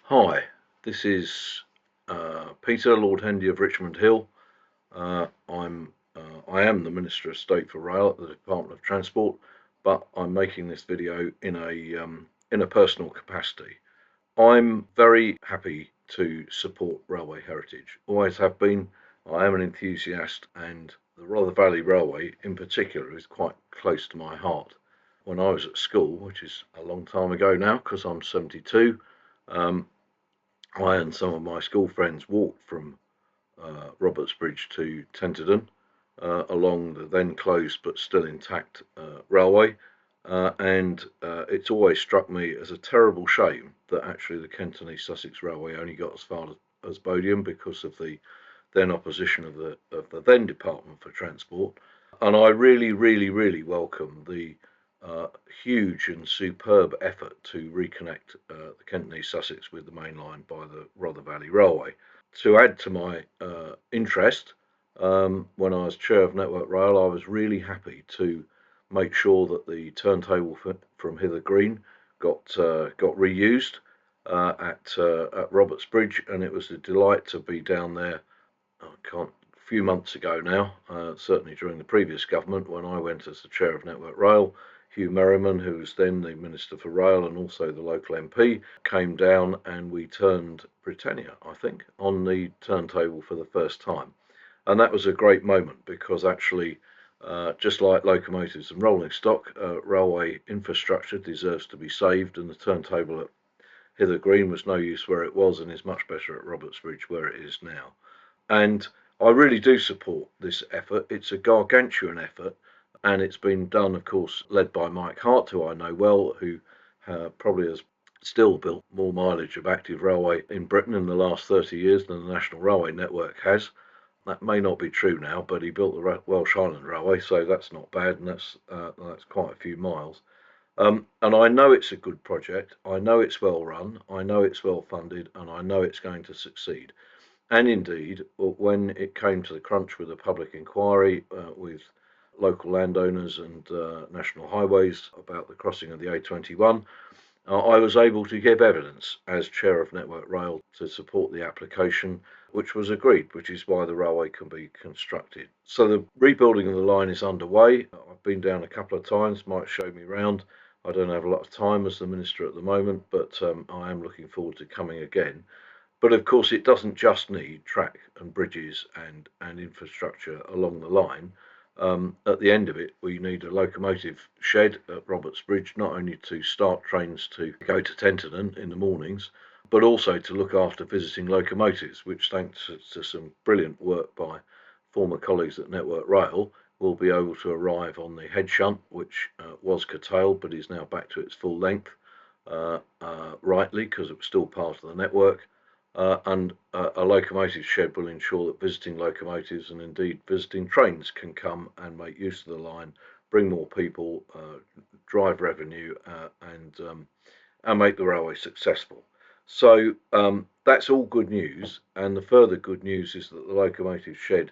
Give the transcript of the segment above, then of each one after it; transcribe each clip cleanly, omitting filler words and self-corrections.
Hi, this is Peter, Lord Hendy of Richmond Hill. I am the Minister of State for Rail at the Department of Transport, but I'm making this video in a personal capacity. I'm very happy to support railway heritage. Always have been. I am an enthusiast, and the Rother Valley Railway in particular is quite close to my heart. When I was at school, which is a long time ago now because I'm 72, I and some of my school friends walked from Robertsbridge to Tenterden along the then closed but still intact railway, and it's always struck me as a terrible shame that actually the Kent and East Sussex Railway only got as far as Bodiam because of the then opposition of the then Department for Transport. And I really welcome the huge and superb effort to reconnect the Kent and East Sussex with the main line by the Rother Valley Railway. To add to my interest, when I was chair of Network Rail, I was really happy to make sure that the turntable from Hither Green got reused at Robertsbridge, and it was a delight to be down there. A few months ago now, certainly during the previous government, when I went as the chair of Network Rail. Hugh Merriman, who was then the Minister for Rail and also the local MP, came down and we turned Britannia, I think, on the turntable for the first time. And that was a great moment because actually, just like locomotives and rolling stock, railway infrastructure deserves to be saved, and the turntable at Hither Green was no use where it was and is much better at Robertsbridge where it is now. And I really do support this effort. It's a gargantuan effort, and it's been done, of course, led by Mike Hart, who I know well, who probably has still built more mileage of active railway in Britain in the last 30 years than the National Railway Network has. That may not be true now, but he built the Welsh Highland Railway, so that's not bad, and that's quite a few miles. And I know it's a good project. I know it's well run. I know it's well funded, and I know it's going to succeed. And indeed, when it came to the crunch with the public inquiry with local landowners and National Highways about the crossing of the A21, I was able to give evidence as chair of Network Rail to support the application, which was agreed, which is why the railway can be constructed. So the rebuilding of the line is underway. I've been down a couple of times, Mike showed me round. I don't have a lot of time as the minister at the moment, but I am looking forward to coming again. But of course, it doesn't just need track and bridges and infrastructure along the line. At the end of it, we need a locomotive shed at Robertsbridge, not only to start trains to go to Tenterden in the mornings, but also to look after visiting locomotives, which, thanks to some brilliant work by former colleagues at Network Rail, will be able to arrive on the head shunt, which was curtailed but is now back to its full length, rightly, because it was still part of the network. And a locomotive shed will ensure that visiting locomotives and indeed visiting trains can come and make use of the line, bring more people, drive revenue, and make the railway successful. So that's all good news. And the further good news is that the locomotive shed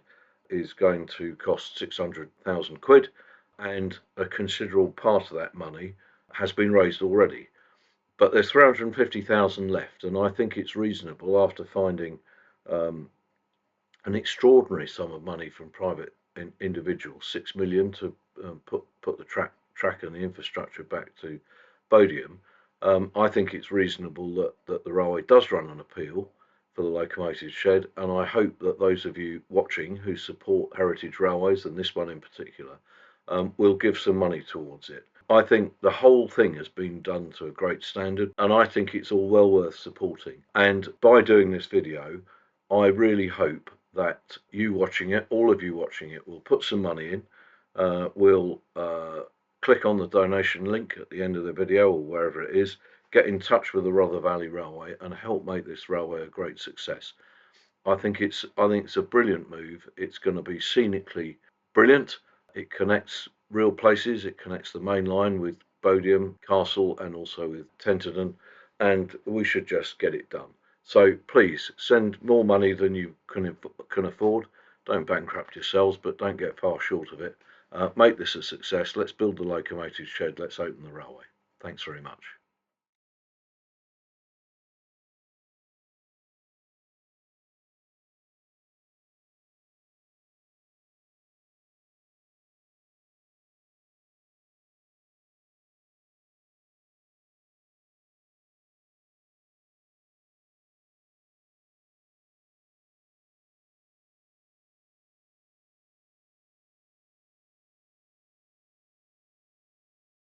is going to cost 600,000 quid, and a considerable part of that money has been raised already. But there's 350,000 left, and I think it's reasonable after finding an extraordinary sum of money from private individuals, 6 million to put the track and the infrastructure back to Bodiam. I think it's reasonable that the railway does run an appeal for the locomotive shed, and I hope that those of you watching who support heritage railways, and this one in particular, will give some money towards it. I think the whole thing has been done to a great standard, and I think it's all well worth supporting. And by doing this video, I really hope that you watching it, all of you watching it, will put some money in, will click on the donation link at the end of the video or wherever it is, get in touch with the Rother Valley Railway and help make this railway a great success. I think it's a brilliant move. It's going to be scenically brilliant. It connects real places. It connects the main line with Bodiam Castle and also with Tenterden, and we should just get it done. So please send more money than you can afford. Don't bankrupt yourselves, but don't get far short of it. Make this a success. Let's build the locomotive shed. Let's open the railway. Thanks very much.